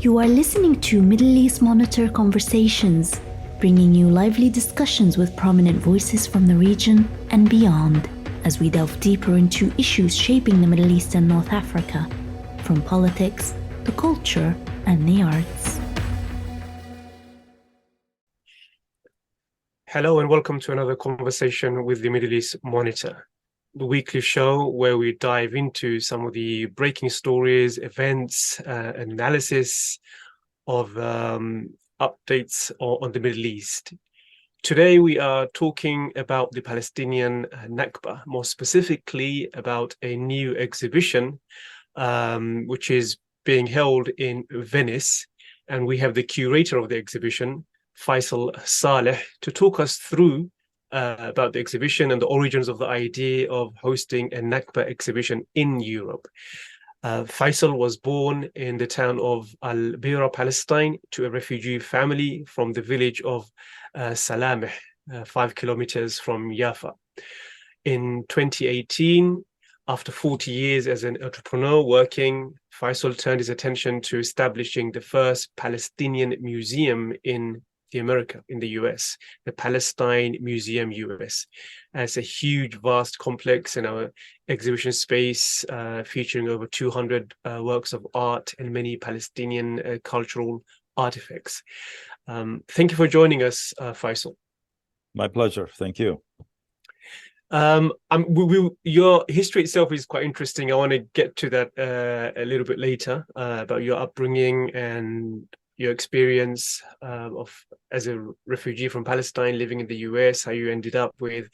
You are listening to Middle East Monitor Conversations, bringing you lively discussions with prominent voices from the region and beyond, as we delve deeper into issues shaping the Middle East and North Africa, from politics, the culture, and the arts. Hello and welcome to another conversation with the Middle East Monitor, the weekly show where we dive into some of the breaking stories, events, analysis of updates on the Middle East. Today we are talking about the Palestinian Nakba, more specifically about a new exhibition which is being held in Venice, and we have the curator of the exhibition, Faisal Saleh, to talk us through about the exhibition and the origins of the idea of hosting a Nakba exhibition in Europe. Faisal was born in the town of Bireh, Palestine, to a refugee family from the village of Salama, 5 kilometers from Jaffa. In 2018, after 40 years as an entrepreneur working, Faisal turned his attention to establishing the first Palestinian museum in the US, the Palestine Museum US. It's a huge, vast complex in our exhibition space, featuring over 200 works of art and many Palestinian cultural artifacts. Thank you for joining us, Faisal. My pleasure. Thank you. Your history itself is quite interesting. I want to get to that a little bit later, about your upbringing and your experience as a refugee from Palestine living in the US, how you ended up with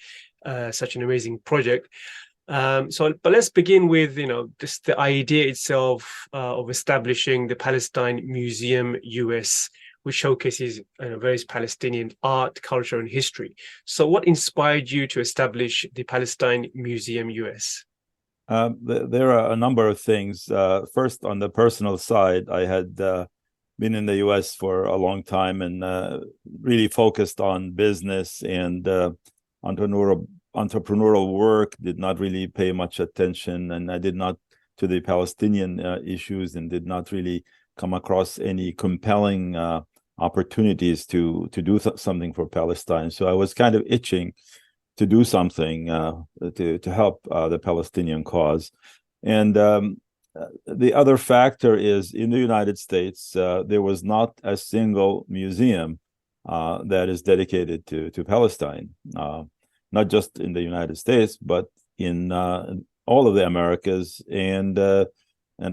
such an amazing project. But let's begin with, just the idea itself of establishing the Palestine Museum US, which showcases various Palestinian art, culture, and history. So what inspired you to establish the Palestine Museum US? There are a number of things. First, on the personal side, I had been in the US for a long time and really focused on business and entrepreneurial work, did not really pay much attention, and I did not to the Palestinian issues, and did not really come across any compelling opportunities to do something for Palestine. So I was kind of itching to do something to help the Palestinian cause. And the other factor is, in the United States, there was not a single museum that is dedicated to Palestine, not just in the United States, but in all of the Americas and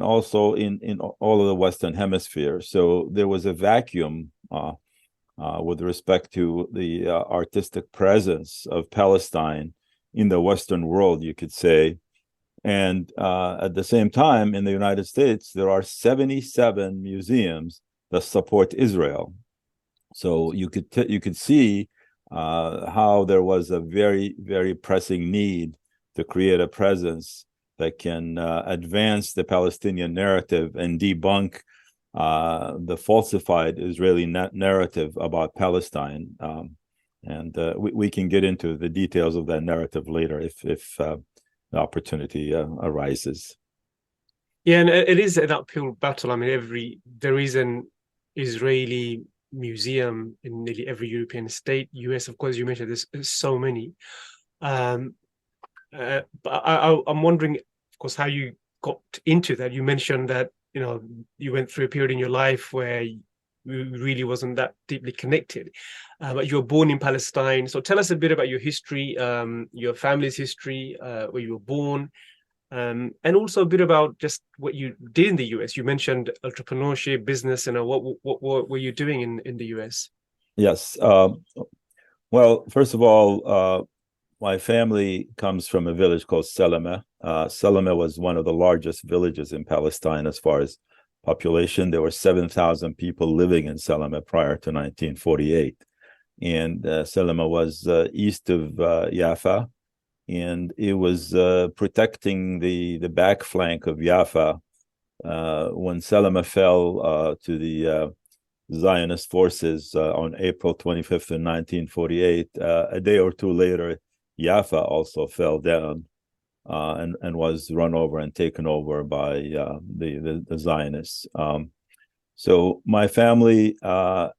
also in all of the Western Hemisphere. So there was a vacuum with respect to the artistic presence of Palestine in the Western world, you could say. And at the same time, in the United States, there are 77 museums that support Israel. So you could see how there was a very, very pressing need to create a presence that can advance the Palestinian narrative and debunk the falsified Israeli narrative about Palestine. And we can get into the details of that narrative later if the opportunity arises. Yeah, and it is an uphill battle. I mean, there is an Israeli museum in nearly every European state. US, of course, you mentioned there's so many. But I'm wondering, of course, how you got into that. You mentioned that you went through a period in your life where you really wasn't that deeply connected, but you were born in Palestine. So tell us a bit about your history, your family's history, where you were born, and also a bit about just what you did in the US. You mentioned entrepreneurship, business, and what were you doing in the US? Yes. Well, first of all, my family comes from a village called Salama. Salama was one of the largest villages in Palestine as far as population. There were 7,000 people living in Salama prior to 1948. And Salama was east of Jaffa, and it was protecting the back flank of Jaffa when Salama fell to the Zionist forces on April 25th of 1948. A day or two later, Jaffa also fell down and was run over and taken over by the Zionists. So my family my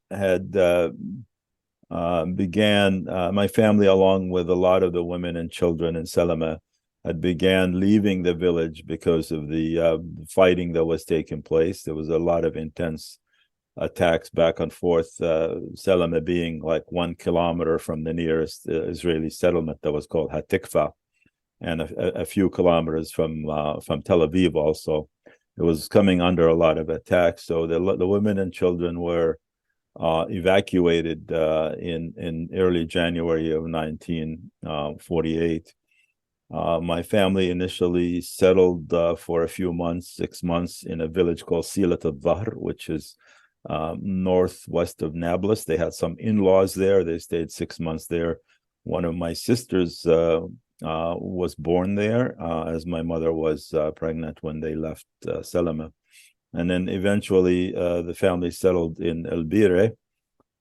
family, along with a lot of the women and children in Salama, had began leaving the village because of the fighting that was taking place. There was a lot of intense attacks back and forth, Salama being like 1 kilometer from the nearest Israeli settlement that was called Hatikva, and a few kilometers from Tel Aviv also. It was coming under a lot of attacks. So the women and children were evacuated in early January of 1948. My family initially settled for a few months, 6 months, in a village called Silat al-Dhahr, which is northwest of Nablus. They had some in-laws there. They stayed 6 months there. One of my sisters was born there, as my mother was pregnant when they left Salama. And then eventually the family settled in Bireh.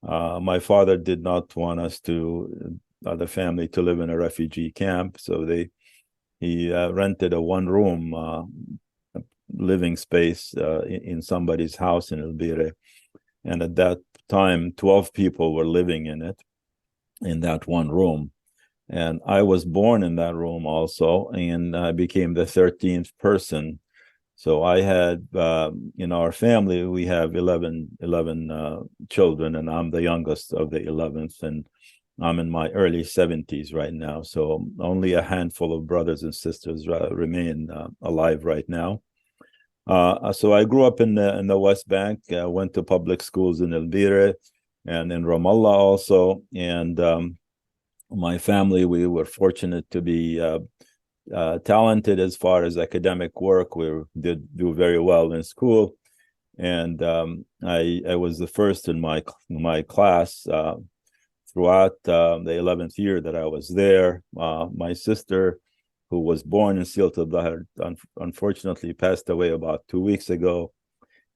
My father did not want us the family to live in a refugee camp, so he rented a one-room living space in somebody's house in Bireh. And at that time, 12 people were living in that one room. And I was born in that room also, and I became the 13th person. So I had, in our family, we have 11 children, and I'm the youngest of the 11th, and I'm in my early 70s right now. So only a handful of brothers and sisters remain alive right now. So I grew up in the West Bank, went to public schools in Bireh and in Ramallah also. And my family, we were fortunate to be talented as far as academic work. We did do very well in school, and I was the first in my class throughout the 11th year that I was there. My sister, who was born in Silat al-Dhahr, unfortunately passed away about 2 weeks ago.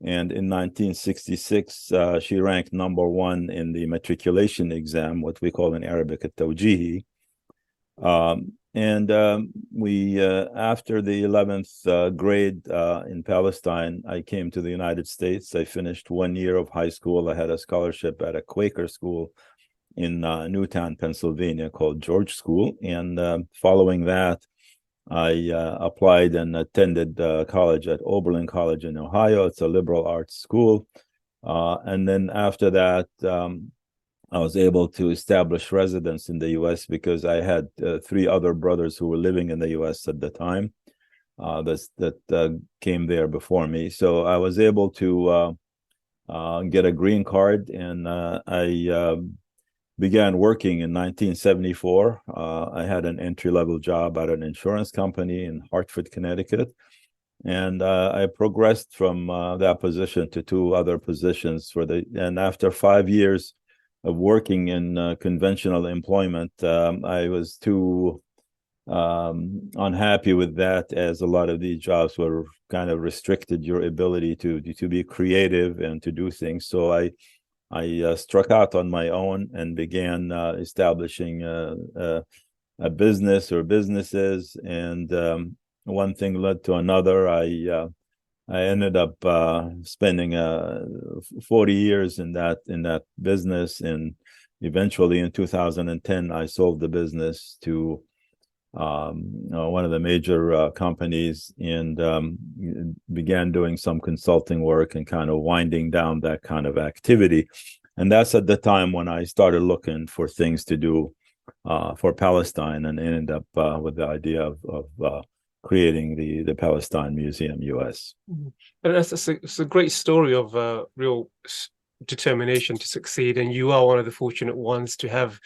And in 1966, she ranked number 1 in the matriculation exam, what we call in Arabic a tawjihi. We, after the 11th grade in Palestine, I came to the United States. I finished 1 year of high school. I had a scholarship at a Quaker school in Newtown, Pennsylvania, called George School. And following that, I applied and attended college at Oberlin College in Ohio. It's a liberal arts school. And then after that, I was able to establish residence in the U.S. because I had 3 other brothers who were living in the U.S. at the time that came there before me. So I was able to get a green card, and I began working in 1974. I had an entry-level job at an insurance company in Hartford, Connecticut. And I progressed from that position to 2 other positions and after 5 years of working in conventional employment, I was too unhappy with that, as a lot of these jobs were kind of restricted your ability to be creative and to do things. So I struck out on my own and began establishing a business or businesses, and one thing led to another. I ended up spending 40 years in that business, and eventually in 2010 I sold the business to one of the major companies, and began doing some consulting work and kind of winding down that kind of activity. And that's at the time when I started looking for things to do for Palestine, and ended up with the idea of creating the Palestine Museum US. And it's a great story of real determination to succeed, and you are one of the fortunate ones to have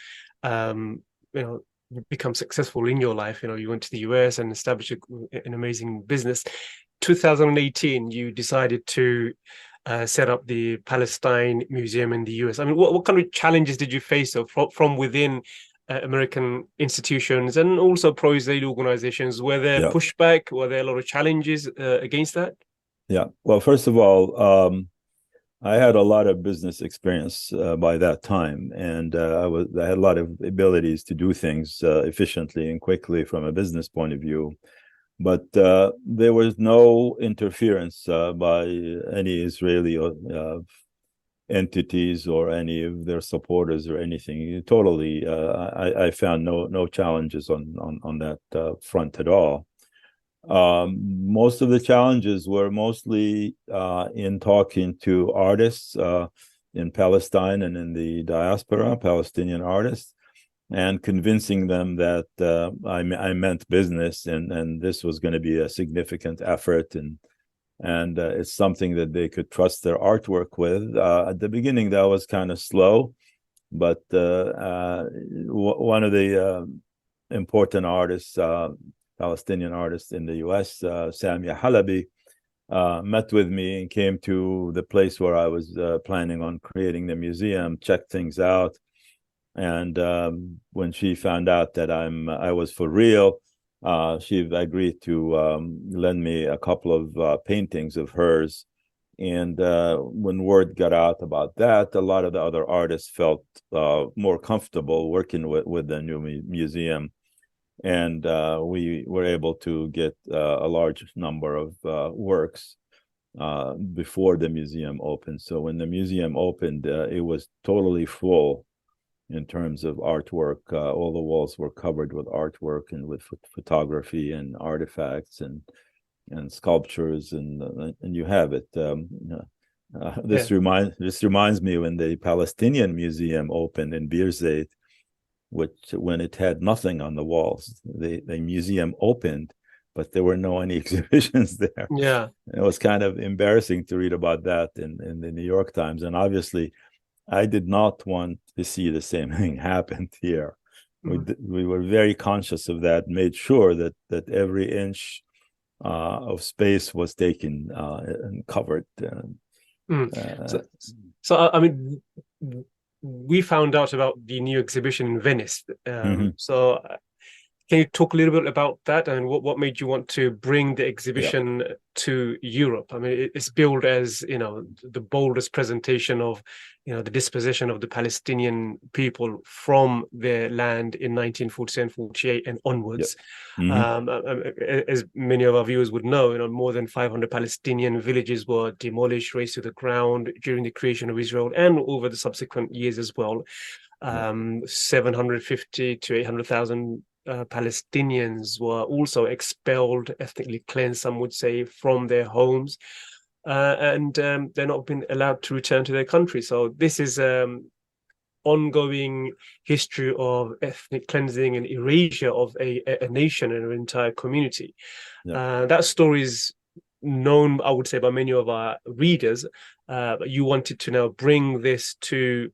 become successful in your life. You went to the US and established an amazing business. 2018, you decided to set up the Palestine Museum in the US. I mean, what kind of challenges did you face from within American institutions and also pro-Israeli organizations? Were there pushback? Were there a lot of challenges against that? Yeah. Well, first of all, I had a lot of business experience by that time, and I had a lot of abilities to do things efficiently and quickly from a business point of view. but there was no interference by any Israeli entities or any of their supporters or anything. Totally, I found no challenges on that front at all. Most of the challenges were mostly in talking to artists in Palestine and in the diaspora, Palestinian artists, and convincing them that I meant business and this was going to be a significant effort and it's something that they could trust their artwork with. At the beginning, that was kind of slow, but one of the important artists, Palestinian artists in the US, Samia Halabi, met with me and came to the place where I was planning on creating the museum, checked things out. And when she found out that I was for real, she agreed to lend me a couple of paintings of hers. And when word got out about that, a lot of the other artists felt more comfortable working with the new museum. And we were able to get a large number of works before the museum opened. So when the museum opened, it was totally full in terms of artwork. All the walls were covered with artwork and with photography and artifacts and sculptures, and you have it. This reminds me when the Palestinian Museum opened in Bireh, when it had nothing on the walls. The museum opened, but there were no any exhibitions there. Yeah, it was kind of embarrassing to read about that in the New York Times. And obviously, I did not want to see the same thing happen here. We were very conscious of that, made sure that every inch of space was taken and covered. So I mean, we found out about the new exhibition in Venice. So can you talk a little bit about that and what made you want to bring the exhibition to Europe? I mean, it's billed as, the boldest presentation of, the dispossession of the Palestinian people from their land in 1947-48 and onwards. As many of our viewers would know, more than 500 Palestinian villages were demolished, razed to the ground during the creation of Israel and over the subsequent years as well. 750 to 800,000 Palestinians were also expelled, ethnically cleansed, some would say, from their homes, and they're not been allowed to return to their country. So this is ongoing history of ethnic cleansing and erasure of a nation and an entire community. That story is known, I would say, by many of our readers, but you wanted to now bring this to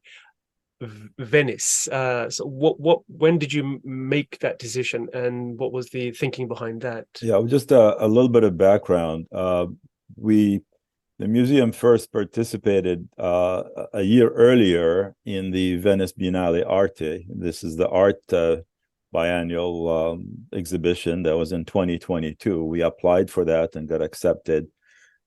Venice. So when did you make that decision and what was the thinking behind that? Just a little bit of background. The museum first participated a year earlier in the Venice Biennale Arte. This is the art biannual exhibition that was in 2022. We applied for that and got accepted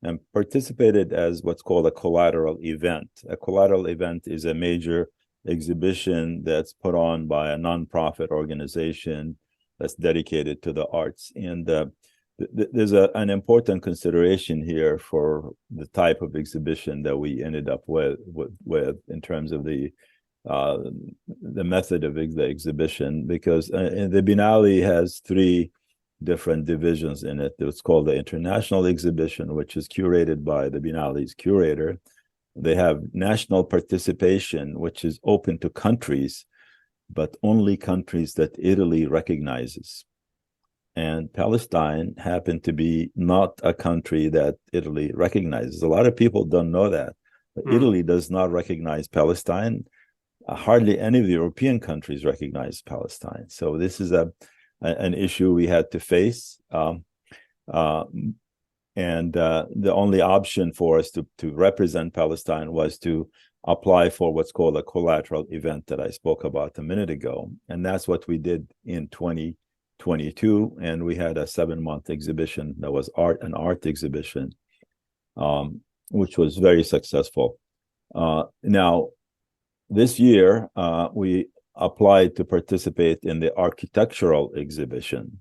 and participated as what's called a collateral event. A collateral event is a major exhibition that's put on by a nonprofit organization that's dedicated to the arts. And there's an important consideration here for the type of exhibition that we ended up with in terms of the method of the exhibition, because the Biennale has three different divisions in it. It's called the International Exhibition, which is curated by the Biennale's curator. They have national participation, which is open to countries, but only countries that Italy recognizes. And Palestine happened to be not a country that Italy recognizes. A lot of people don't know that. But Italy does not recognize Palestine. Hardly any of the European countries recognize Palestine. So this is an issue we had to face. And the only option for us to represent Palestine was to apply for what's called a collateral event that I spoke about a minute ago. And that's what we did in 2022. And we had a 7-month exhibition that was an art exhibition, which was very successful. Now, this year, we applied to participate in the architectural exhibition.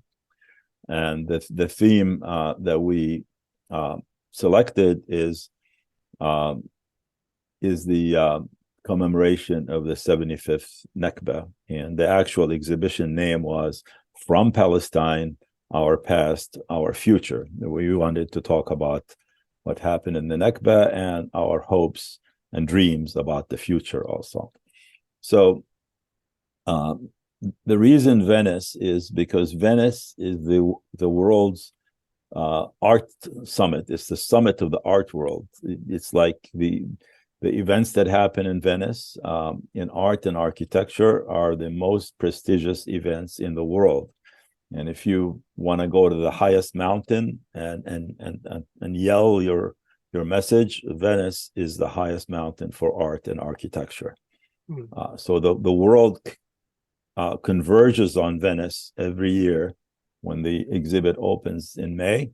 And the theme that we selected is the commemoration of the 75th Nakba. And the actual exhibition name was From Palestine, Our Past, Our Future. We wanted to talk about what happened in the Nakba and our hopes and dreams about the future also. So the reason Venice is because Venice is the world's art summit. It's the summit of the art world. It's like the events that happen in Venice in art and architecture are the most prestigious events in the world. And if you want to go to the highest mountain and yell your message, Venice is the highest mountain for art and architecture. So the world converges on Venice every year when the exhibit opens in May,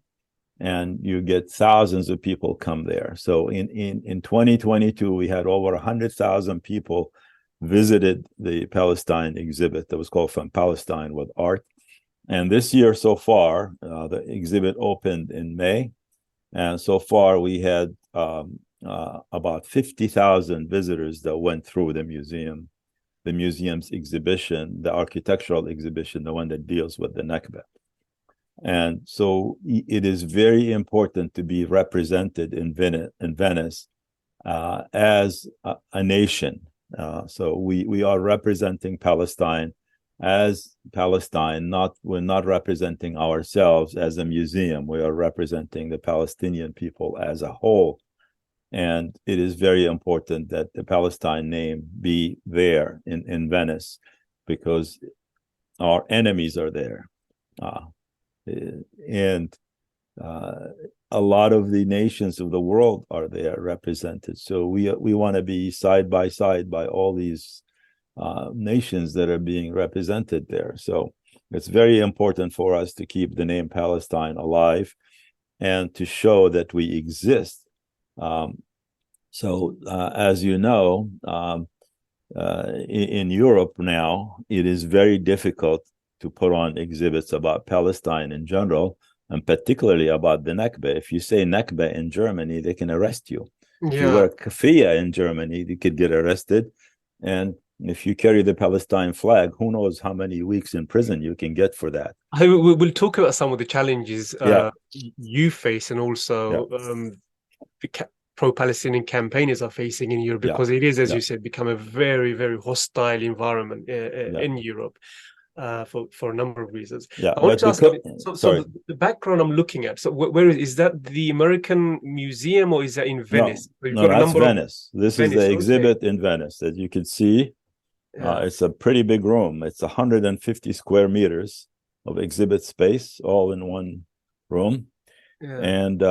and you get thousands of people come there. So in 2022, we had over 100,000 people visited the Palestine exhibit that was called From Palestine with Art. And this year so far, the exhibit opened in May, and so far we had about 50,000 visitors that went through the museum's exhibition, the architectural exhibition, the one that deals with the Nakba. And so it is very important to be represented in Venice as a nation. So we are representing Palestine as Palestine. We're not representing ourselves as a museum. We are representing the Palestinian people as a whole. And it is very important that the Palestine name be there in Venice, because our enemies are there. And a lot of the nations of the world are there represented. So we want to be side by side by all these nations that are being represented there. So it's very important for us to keep the name Palestine alive and to show that we exist. As you know, in Europe now, it is very difficult to put on exhibits about Palestine in general, and particularly about the Nakba. If you say Nakba in Germany, they can arrest you. If you wear kafia in Germany, you could get arrested. And if you carry the Palestine flag, who knows how many weeks in prison you can get for that. We'll talk about some of the challenges you face, and also the pro-Palestinian campaigners are facing in Europe, because it is, as you said, become a very, very hostile environment in Europe. For a number of reasons. I want to ask, the background I'm looking at, so where is that the American Museum, or is that in Venice? No, that's Venice. This is the exhibit in Venice. As you can see, it's a pretty big room. It's 150 square meters of exhibit space, all in one room. And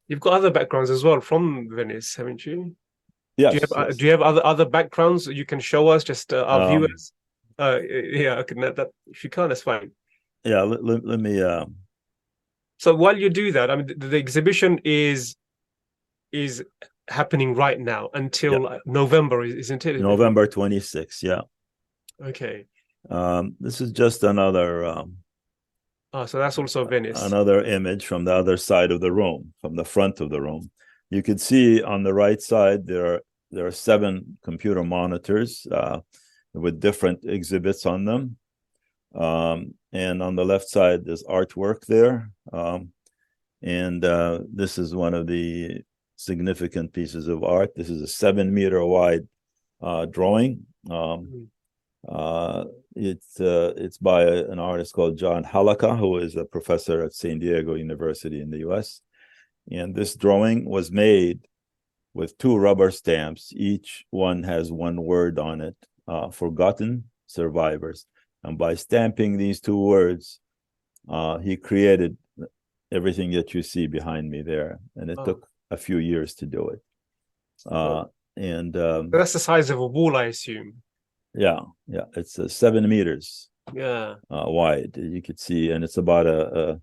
you've got other backgrounds as well from Venice, haven't you? Yes. Do you have other backgrounds you can show us, just our viewers? Okay, that if you can't, that's fine. Let me. So while you do that, I mean, the exhibition is happening right now until November, isn't it? November 26th. Yeah. Okay. This is just another. So that's also Venice. Another image from the other side of the room, from the front of the room. You can see on the right side there are 7 computer monitors with different exhibits on them. And on the left side, there's artwork there. And this is one of the significant pieces of art. This is a 7-meter wide drawing. It's by an artist called John Halaka, who is a professor at San Diego University in the US. And this drawing was made with 2 rubber stamps. Each one has one word on it. Forgotten survivors. And by stamping these 2 words, he created everything that you see behind me there. And it took a few years to do it. And that's the size of a wall, I assume. Yeah. It's 7 meters wide, you could see, and it's about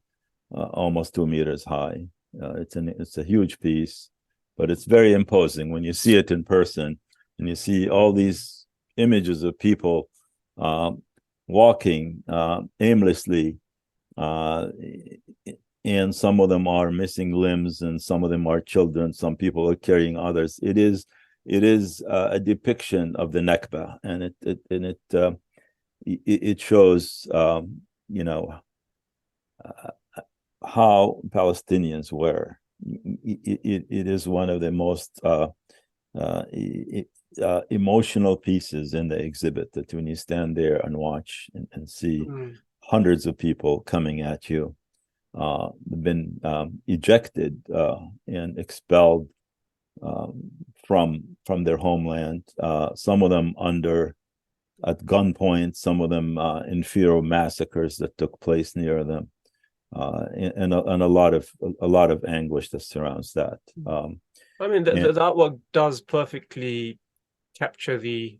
almost 2 meters high. It's a huge piece, but it's very imposing when you see it in person, and you see all these images of people walking aimlessly uh, and some of them are missing limbs, and some of them are children. Some people are carrying others. It is a depiction of the Nakba, and it shows you know how Palestinians were. It is one of the most emotional pieces in the exhibit, that when you stand there and watch and see hundreds of people coming at you, been ejected and expelled from their homeland. Some of them at gunpoint, some of them in fear of massacres that took place near them, and a lot of anguish that surrounds that. I mean, the artwork does perfectly capture the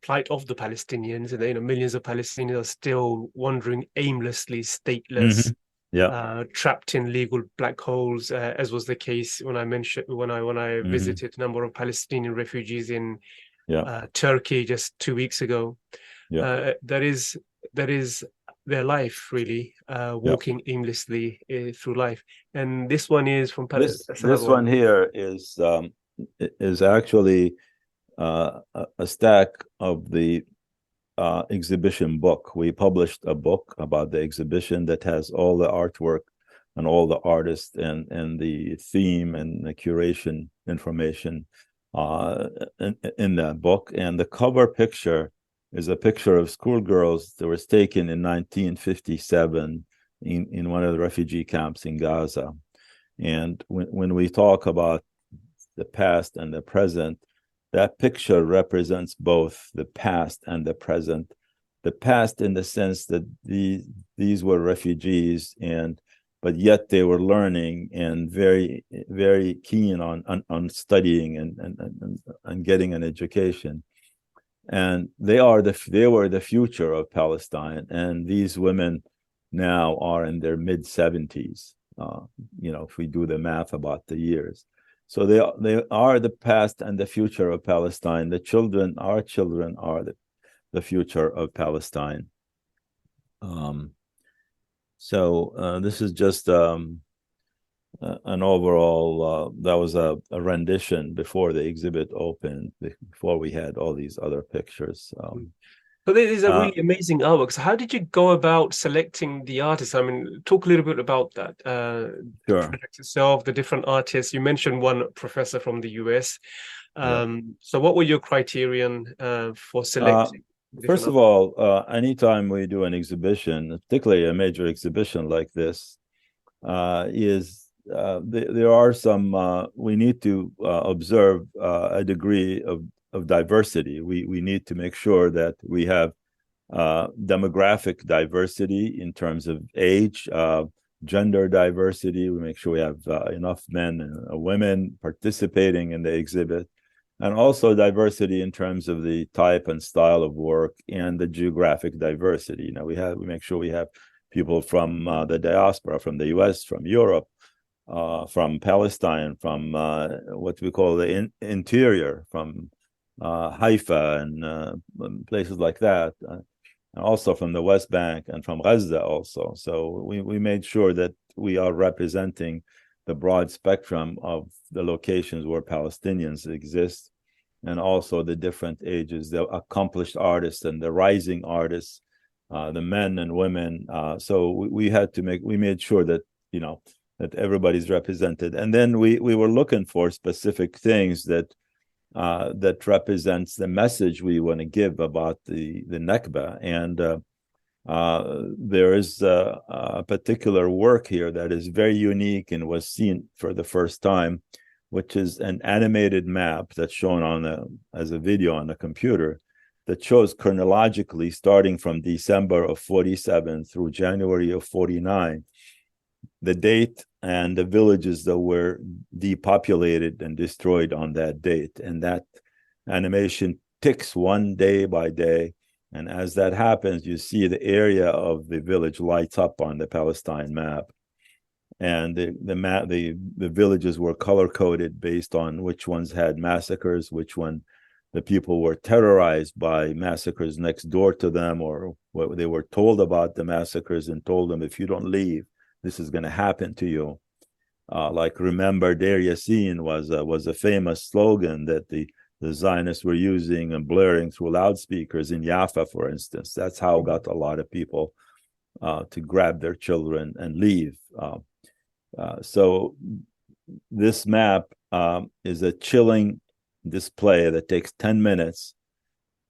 plight of the Palestinians, and millions of Palestinians are still wandering aimlessly, stateless, trapped in legal black holes, as was the case when I visited a number of Palestinian refugees in Turkey just 2 weeks ago. That is their life, really, walking aimlessly through life. And this one is from Palestine. This one here is actually a stack of the exhibition book. We published a book about the exhibition that has all the artwork and all the artists and the theme and the curation information in that book. And the cover picture is a picture of schoolgirls that was taken in 1957 in one of the refugee camps in Gaza. And when we talk about the past and the present, that picture represents both the past and the present. The past in the sense that these were refugees, but yet they were learning and very, very keen on studying and getting an education. And they were the future of Palestine. And these women now are in their mid-70s. If we do the math about the years. So they are the past and the future of Palestine. Our children are the future of Palestine. So this is just an overall, that was a rendition before the exhibit opened, before we had all these other pictures. But these are really amazing artworks. How did you go about selecting the artists? I mean, talk a little bit about that. Sure. The project itself, the different artists. You mentioned one professor from the US. So what were your criterion for selecting? First of all, anytime we do an exhibition, particularly a major exhibition like this, there are some, we need to observe a degree of diversity. We need to make sure that we have demographic diversity in terms of age, gender diversity. We make sure we have enough men and women participating in the exhibit, and also diversity in terms of the type and style of work and the geographic diversity. We make sure we have people from the diaspora, from the US, from Europe, from Palestine, from what we call the interior, from Haifa and places like that, and also from the West Bank and from Gaza also. So we made sure that we are representing the broad spectrum of the locations where Palestinians exist, and also the different ages, the accomplished artists and the rising artists, the men and women. So we made sure that that everybody's represented, and then we were looking for specific things that represents the message we want to give about the Nakba. And there is a particular work here that is very unique and was seen for the first time, which is an animated map that's shown as a video on the computer, that shows chronologically starting from December of 47 through January of 49, the date and the villages that were depopulated and destroyed on that date. And that animation ticks one day by day. And as that happens, you see the area of the village lights up on the Palestine map. And the villages were color coded based on which ones had massacres, which one the people were terrorized by massacres next door to them, or what they were told about the massacres and told them, if you don't leave, this is going to happen to you. Like remember Deir Yassin was a famous slogan that the Zionists were using and blaring through loudspeakers in Jaffa, for instance. That's how it got a lot of people to grab their children and leave. So this map is a chilling display that takes 10 minutes,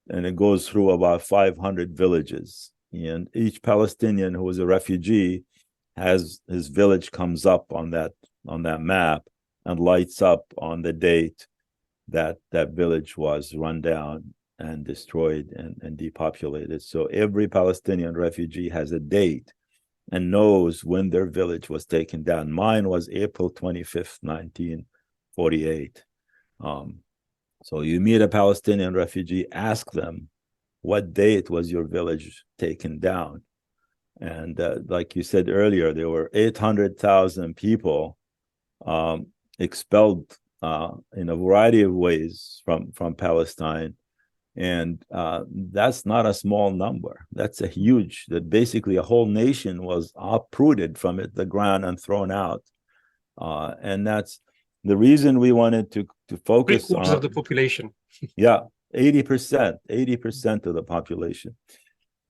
and it goes through about 500 villages. And each Palestinian who is a refugee has his village comes up on that map and lights up on the date that village was run down and destroyed and depopulated. So every Palestinian refugee has a date and knows when their village was taken down. Mine was April 25th, 1948. So you meet a Palestinian refugee, ask them, what date was your village taken down? And like you said earlier, there were 800,000 people expelled in a variety of ways from Palestine. And that's not a small number. That's a huge, that basically a whole nation was uprooted from the ground and thrown out. And that's the reason we wanted to focus on. 3/4 of the population. Yeah, 80% of the population.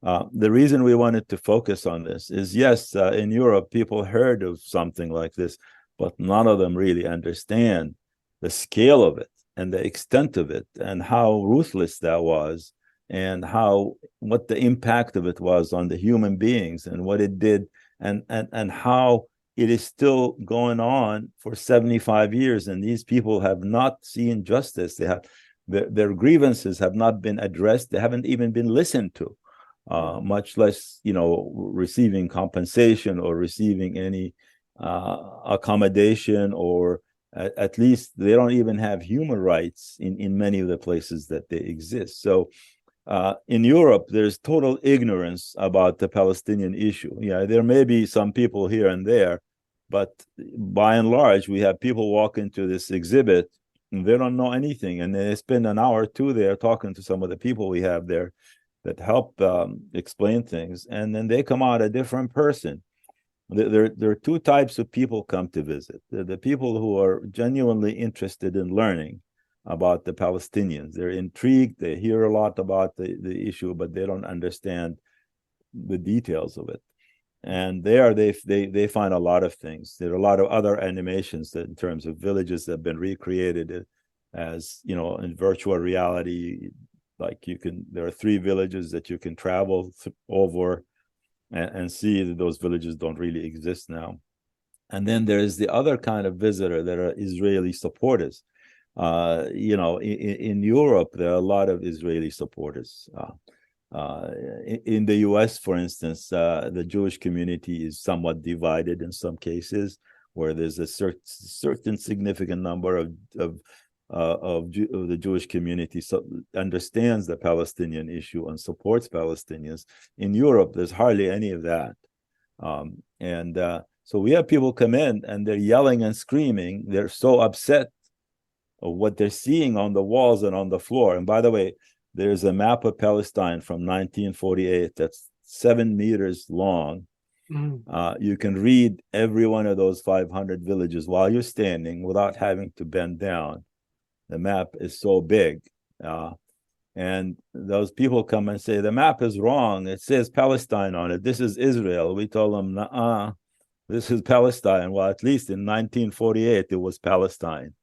The reason we wanted to focus on this is, yes, in Europe, people heard of something like this, but none of them really understand the scale of it and the extent of it and how ruthless that was, and what the impact of it was on the human beings and what it did, and how it is still going on for 75 years. And these people have not seen justice. They have their grievances have not been addressed. They haven't even been listened to. Much less, receiving compensation or receiving any accommodation, or at least they don't even have human rights in many of the places that they exist. So in Europe, there's total ignorance about the Palestinian issue. Yeah, there may be some people here and there, but by and large, we have people walk into this exhibit and they don't know anything. And they spend an hour or two there talking to some of the people we have there that help explain things, and then they come out a different person. There are two types of people come to visit. The people who are genuinely interested in learning about the Palestinians. They're intrigued, they hear a lot about the issue, but they don't understand the details of it. And there they find a lot of things. There are a lot of other animations that, in terms of villages that have been recreated as, in virtual reality. Like there are 3 villages that you can travel over and see that those villages don't really exist now. And then there is the other kind of visitor that are Israeli supporters. In Europe, there are a lot of Israeli supporters. In the US, for instance, the Jewish community is somewhat divided in some cases, where there's a certain significant number of the Jewish community understands the Palestinian issue and supports Palestinians. In Europe, there's hardly any of that. So we have people come in and they're yelling and screaming. They're so upset of what they're seeing on the walls and on the floor. And by the way, there's a map of Palestine from 1948 that's 7 meters long. You can read every one of those 500 villages while you're standing without having to bend down. The map is so big. And those people come and say, the map is wrong. It says Palestine on it. This is Israel. We told them, nah, this is Palestine. Well, at least in 1948, it was Palestine.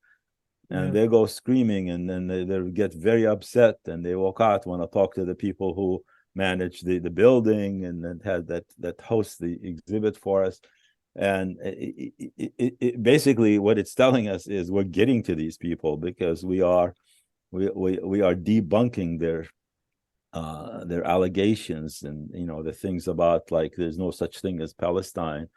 And they go screaming, and then they get very upset, and they walk out, want to talk to the people who manage the building and then had that hosts the exhibit for us. And it basically what it's telling us is we're getting to these people because we are debunking their allegations and the things about, like, there's no such thing as Palestine.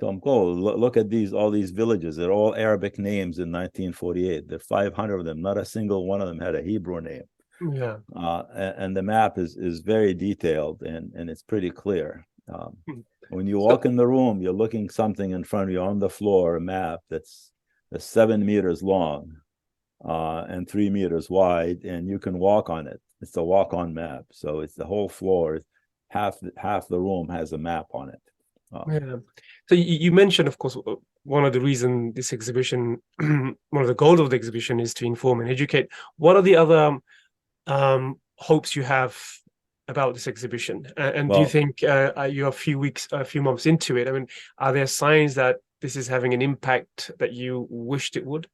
So look at all these villages. They're all Arabic names in 1948. There are 500 of them. Not a single one of them had a Hebrew name. Yeah. And the map is very detailed and it's pretty clear. When you walk in the room, you're looking something in front of you on the floor, a map that's 7 meters long. and 3 meters wide, and you can walk on it. It's a walk-on map, so it's the whole floor. Half the room has a map on it. Yeah. So you mentioned, of course, one of the reasons this exhibition, one of the goals of the exhibition is to inform and educate. What are the other hopes you have about this exhibition? And do you think you're a few months into it? I mean, are there signs that this is having an impact that you wished it would?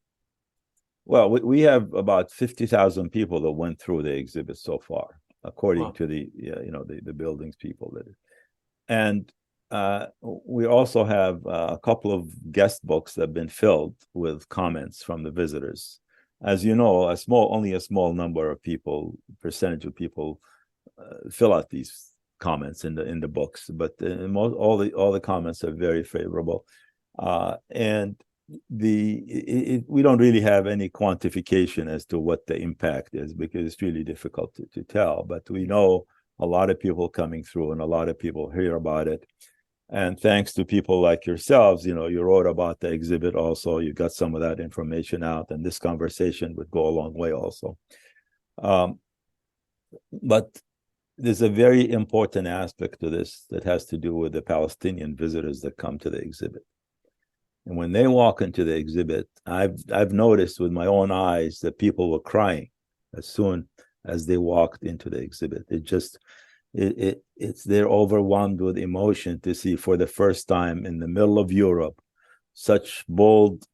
Well, we have about 50,000 people that went through the exhibit so far, according to the the buildings people and we also have a couple of guest books that have been filled with comments from the visitors. As you know, only a small number of people, percentage of people, fill out these comments in the books, but all the comments are very favorable, and we don't really have any quantification as to what the impact is, because it's really difficult to tell. But we know a lot of people coming through, and a lot of people hear about it. And thanks to people like yourselves, you wrote about the exhibit also. You got some of that information out, and this conversation would go a long way also. But there's a very important aspect to this that has to do with the Palestinian visitors that come to the exhibit. And when they walk into the exhibit, I've noticed with my own eyes that people were crying as soon as they walked into the exhibit. They're overwhelmed with emotion to see for the first time in the middle of Europe such bold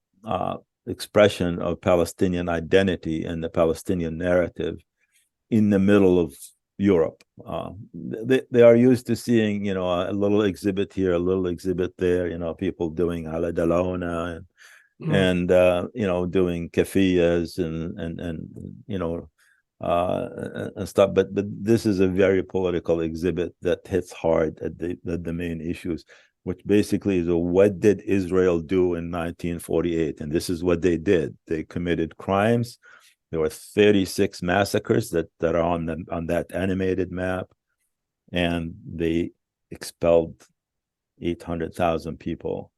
expression of Palestinian identity and the Palestinian narrative in the middle of Europe. They are used to seeing, a little exhibit here, a little exhibit there, people doing ala dalona and doing kafiyas and stuff. But this is a very political exhibit that hits hard at the main issues, which basically is what did Israel do in 1948? And this is what they did. They committed crimes. There were 36 massacres that are on that animated map, and they expelled 800,000 people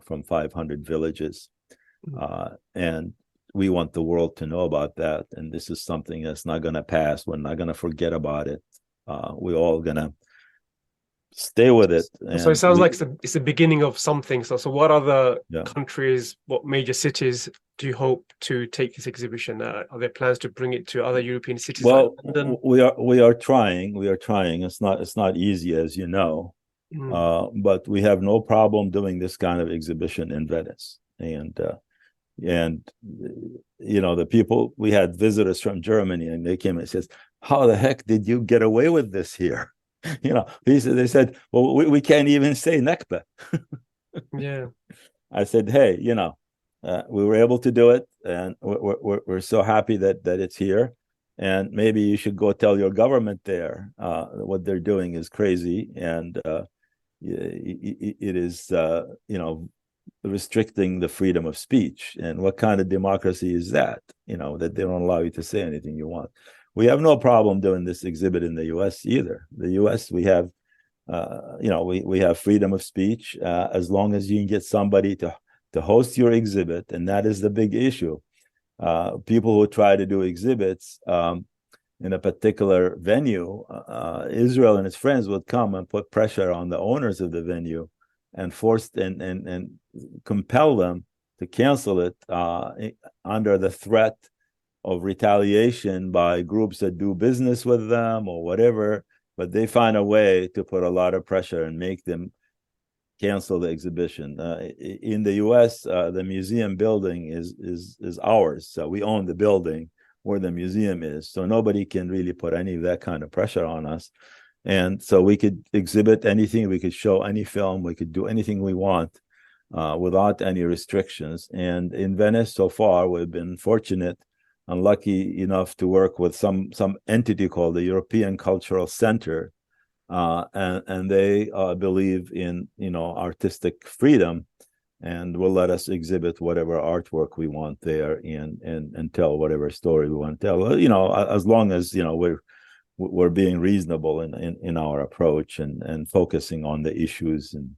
from 500 villages. And we want the world to know about that. And this is something that's not going to pass. We're not going to forget about it. We're all going to stay with it. So it sounds like it's the beginning of something. So what other countries, what major cities do you hope to take this exhibition? Are there plans to bring it to other European cities? Well, like London? we are trying. It's not easy, as you know, but we have no problem doing this kind of exhibition in Venice. And the people, we had visitors from Germany, and they came and says, "How the heck did you get away with this here?" They said, "Well, we can't even say Nakba." Yeah. I said, "Hey, we were able to do it, and we're so happy that it's here. And maybe you should go tell your government there what they're doing is crazy, and it is restricting the freedom of speech. And what kind of democracy is that? That they don't allow you to say anything you want." We have no problem doing this exhibit in the U.S. either. The U.S. we have, we have freedom of speech as long as you can get somebody to host your exhibit, and that is the big issue. People who try to do exhibits in a particular venue, Israel and its friends would come and put pressure on the owners of the venue and force and compel them to cancel it under the threat of retaliation by groups that do business with them or whatever. But they find a way to put a lot of pressure and make them cancel the exhibition. In the U.S., the museum building is ours. So we own the building where the museum is. So nobody can really put any of that kind of pressure on us. And so we could exhibit anything, we could show any film, we could do anything we want without any restrictions. And in Venice, so far, we've been fortunate and lucky enough to work with some entity called the European Cultural Center, and they believe in artistic freedom, and will let us exhibit whatever artwork we want there and tell whatever story we want to tell. As long as we're being reasonable in our approach and focusing on the issues. And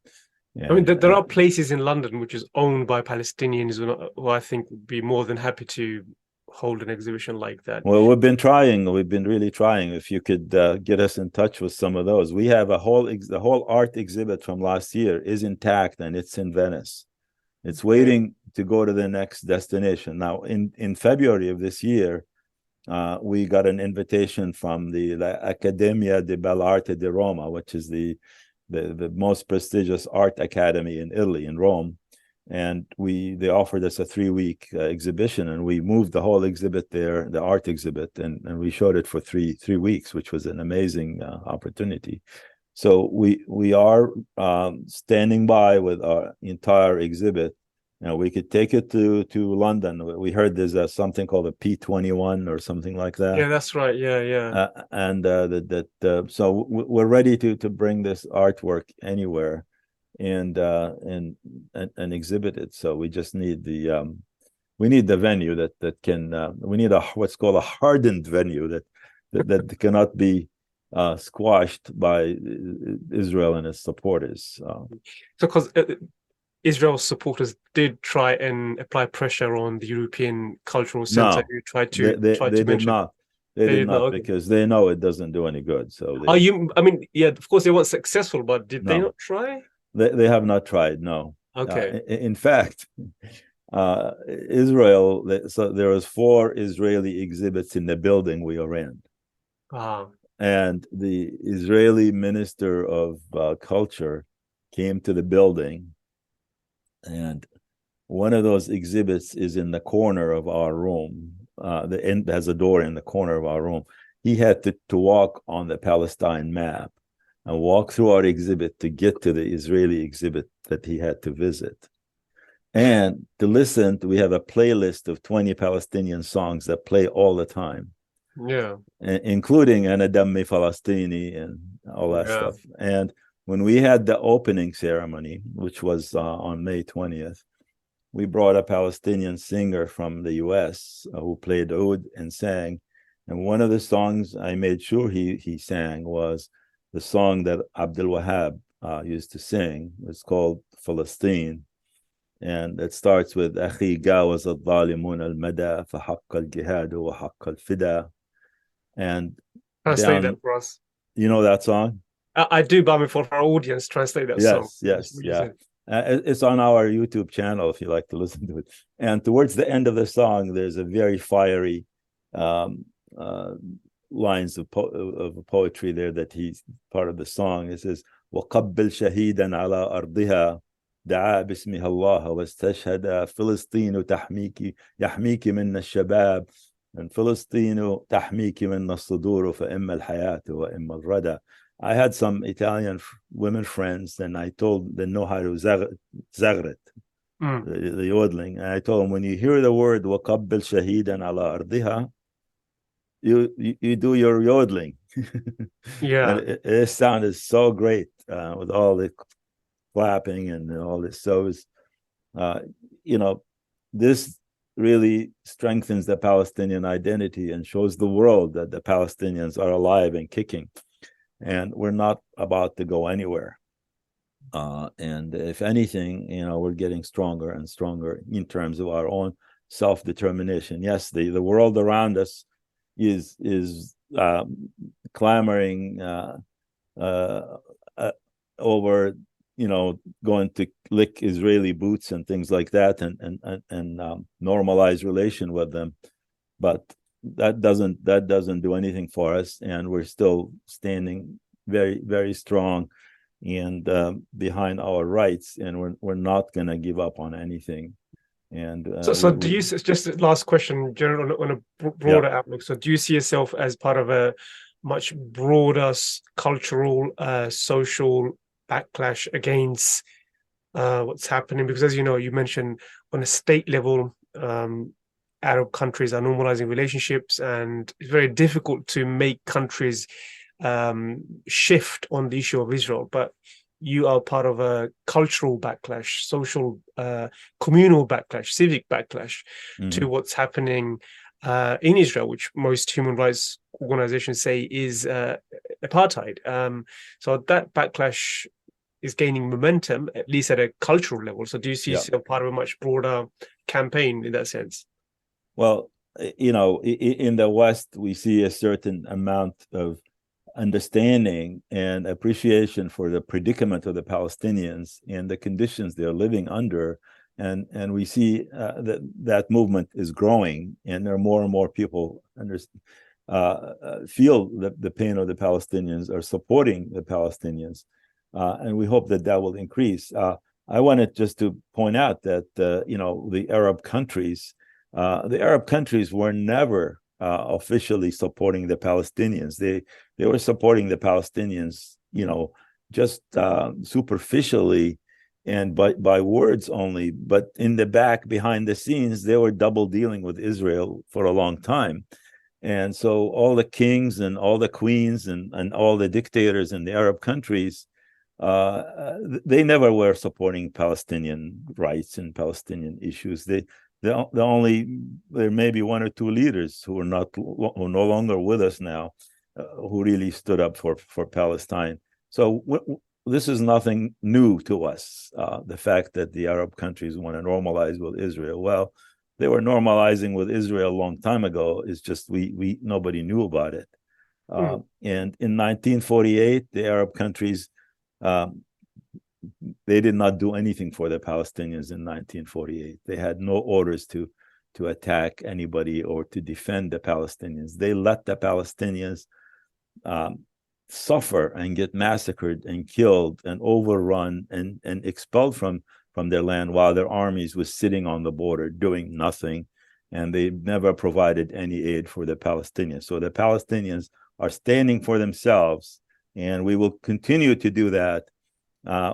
I mean, there are places in London which is owned by Palestinians who I think would be more than happy to hold an exhibition like that? Well, we've been trying. We've been really trying. If you could get us in touch with some of those, we have the whole art exhibit from last year is intact, and it's in Venice. It's waiting to go to the next destination. Now, in February of this year, we got an invitation from the Accademia di Belle Arte di Roma, which is the most prestigious art academy in Italy, in Rome. And they offered us a 3-week exhibition, and we moved the whole exhibit there, the art exhibit, and we showed it for three weeks, which was an amazing opportunity. So we are standing by with our entire exhibit. We could take it to London. We heard there's something called a P21 or something like that. Yeah, that's right. Yeah. So we're ready to bring this artwork anywhere and exhibit it. So we just need the venue that can. We need what's called a hardened venue that cannot be squashed by Israel and its supporters. So because Israel's supporters did try and apply pressure on the European Cultural Center. No, They did not. They did not, okay. because they know it doesn't do any good. So I mean, yeah, of course they weren't successful, but did they not try? They have not tried. No. Okay. In fact, Israel. So there was 4 Israeli exhibits in the building we are in. And the Israeli Minister of Culture came to the building, and one of those exhibits is in the corner of our room. The end has a door in the corner of our room. He had to walk on the Palestine map and walk through our exhibit to get to the Israeli exhibit that he had to visit. And to listen to, we have a playlist of 20 Palestinian songs that play all the time. Yeah. Including Ana Dammi Falastini and all that stuff. And when we had the opening ceremony, which was on May 20th, we brought a Palestinian singer from the US who played oud and sang. And one of the songs I made sure he sang was the song that Abdul Wahab used to sing. It's called Palestine. And it starts with أخي جاوز الظالمون المدى فحق الجهاد وحق الفدا. And translate that for us. You know that song? I do, but for our audience, translate that song. Yes. It's on our YouTube channel if you like to listen to it. And towards the end of the song, there's a very fiery lines of poetry there that he's part of the song. It says, وَقَبِّلْ شَهِيدًا عَلَى أَرْضِهَا دعا باسمها الله واستشهد فلسطين يحميك من الشباب and فلسطين تحميك من الصدور فإما الحياة وإما الردى. I had some Italian women friends, and I told them know how to zagret, the yodeling. And I told them, when you hear the word وَقَبِّلْ شَهِيدًا عَلَى أَرْضِهَا, you do your yodeling. Yeah. It sounded so great with all the clapping and all this. So it's, this really strengthens the Palestinian identity and shows the world that the Palestinians are alive and kicking. And we're not about to go anywhere. And if anything, we're getting stronger and stronger in terms of our own self-determination. Yes, the world around us is clamoring over, going to lick Israeli boots and things like that, and normalize relation with them. But that doesn't do anything for us, and we're still standing very, very strong and behind our rights, and we're not going to give up on anything. And so do you, just the last question, general, on a broader outlook, so do you see yourself as part of a much broader cultural, social backlash against what's happening? Because, as you know, you mentioned on a state level, Arab countries are normalizing relationships, and it's very difficult to make countries shift on the issue of Israel. But you are part of a cultural backlash, social, communal backlash, civic backlash to what's happening in Israel, which most human rights organizations say is apartheid. So that backlash is gaining momentum, at least at a cultural level. So do you see yourself part of a much broader campaign in that sense? Well, in the West, we see a certain amount of understanding and appreciation for the predicament of the Palestinians and the conditions they're living under. And we see that movement is growing, and there are more and more people feel the pain of the Palestinians, are supporting the Palestinians. And we hope that will increase. I wanted just to point out that, the Arab countries were never officially supporting the Palestinians. They were supporting the Palestinians, just superficially and by words only. But in the back, behind the scenes, they were double dealing with Israel for a long time. And so all the kings and all the queens and all the dictators in the Arab countries, they never were supporting Palestinian rights and Palestinian issues. There may be one or two leaders who are no longer with us now, who really stood up for Palestine. So this is nothing new to us. The fact that the Arab countries want to normalize with Israel, well, they were normalizing with Israel a long time ago. It's just nobody knew about it. And in 1948, the Arab countries, they did not do anything for the Palestinians in 1948. They had no orders to attack anybody or to defend the Palestinians. They let the Palestinians suffer and get massacred and killed and overrun and expelled from their land while their armies was sitting on the border doing nothing, and they never provided any aid for the Palestinians. So the Palestinians are standing for themselves, and we will continue to do that,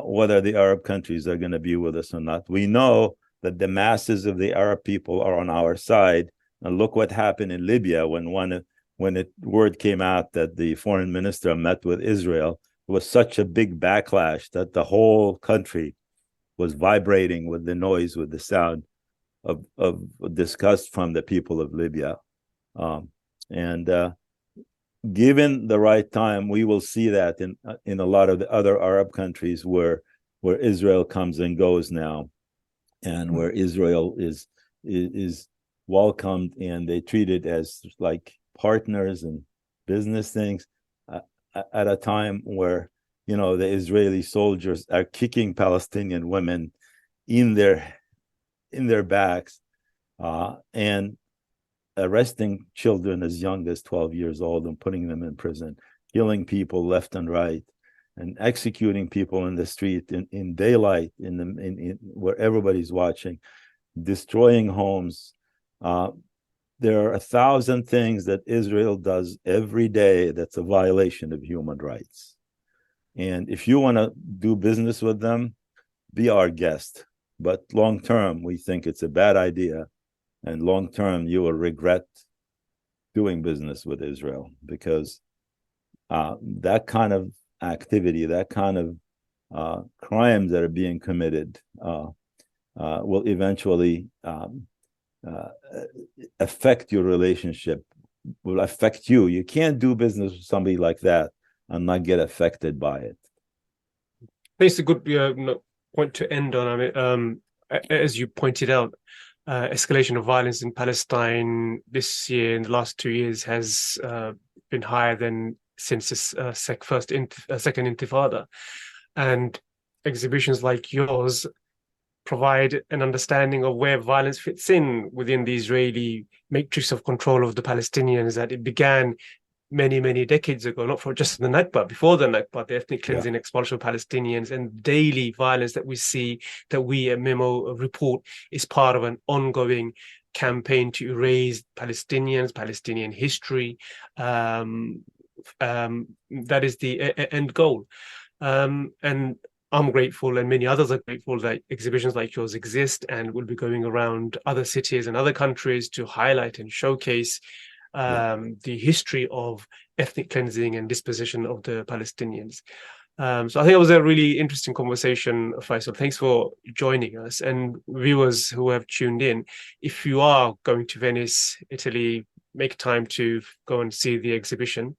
whether the Arab countries are going to be with us or not. We know that the masses of the Arab people are on our side, and look what happened in Libya when word came out that the foreign minister met with Israel. It was such a big backlash that the whole country was vibrating with the noise, with the sound of disgust from the people of Libya. Given the right time, we will see that in a lot of the other Arab countries where Israel comes and goes now, and where Israel is welcomed and they treat it as like partners and business things, at a time where the Israeli soldiers are kicking Palestinian women in their backs, and arresting children as young as 12 years old and putting them in prison, killing people left and right, and executing people in the street in daylight, in where everybody's watching, destroying homes. There are 1,000 things that Israel does every day that's a violation of human rights. And if you want to do business with them, be our guest. But long term, we think it's a bad idea. And long term, you will regret doing business with Israel, because that kind of activity, that kind of crimes that are being committed will eventually affect your relationship, will affect you. You can't do business with somebody like that and not get affected by it. It's a good point to end on. I mean, as you pointed out, escalation of violence in Palestine this year, in the last 2 years, has been higher than since the second Intifada. And exhibitions like yours provide an understanding of where violence fits in within the Israeli matrix of control of the Palestinians, that it began many, many decades ago, not for just the Nakba, before the Nakba, the ethnic cleansing, expulsion of Palestinians, and daily violence that we see, that we at MEMO report, is part of an ongoing campaign to erase Palestinians, Palestinian history. That is the end goal. And I'm grateful, and many others are grateful, that exhibitions like yours exist and will be going around other cities and other countries to highlight and showcase the history of ethnic cleansing and dispossession of the Palestinians. So I think it was a really interesting conversation, Faisal. Thanks for joining us. And viewers who have tuned in, if you are going to Venice, Italy, make time to go and see the exhibition,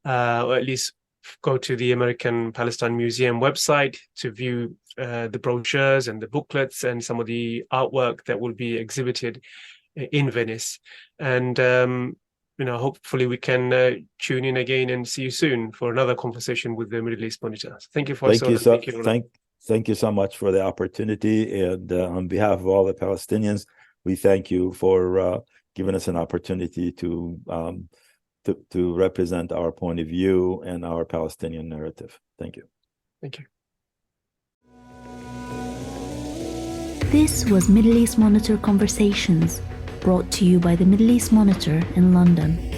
or at least go to the American Palestine Museum website to view the brochures and the booklets and some of the artwork that will be exhibited in Venice. And hopefully we can tune in again and see you soon for another conversation with the Middle East Monitor. Thank you, Faisal. Thank you so much for the opportunity. And on behalf of all the Palestinians, we thank you for giving us an opportunity to represent our point of view and our Palestinian narrative. Thank you. Thank you. This was Middle East Monitor Conversations, brought to you by the Middle East Monitor in London.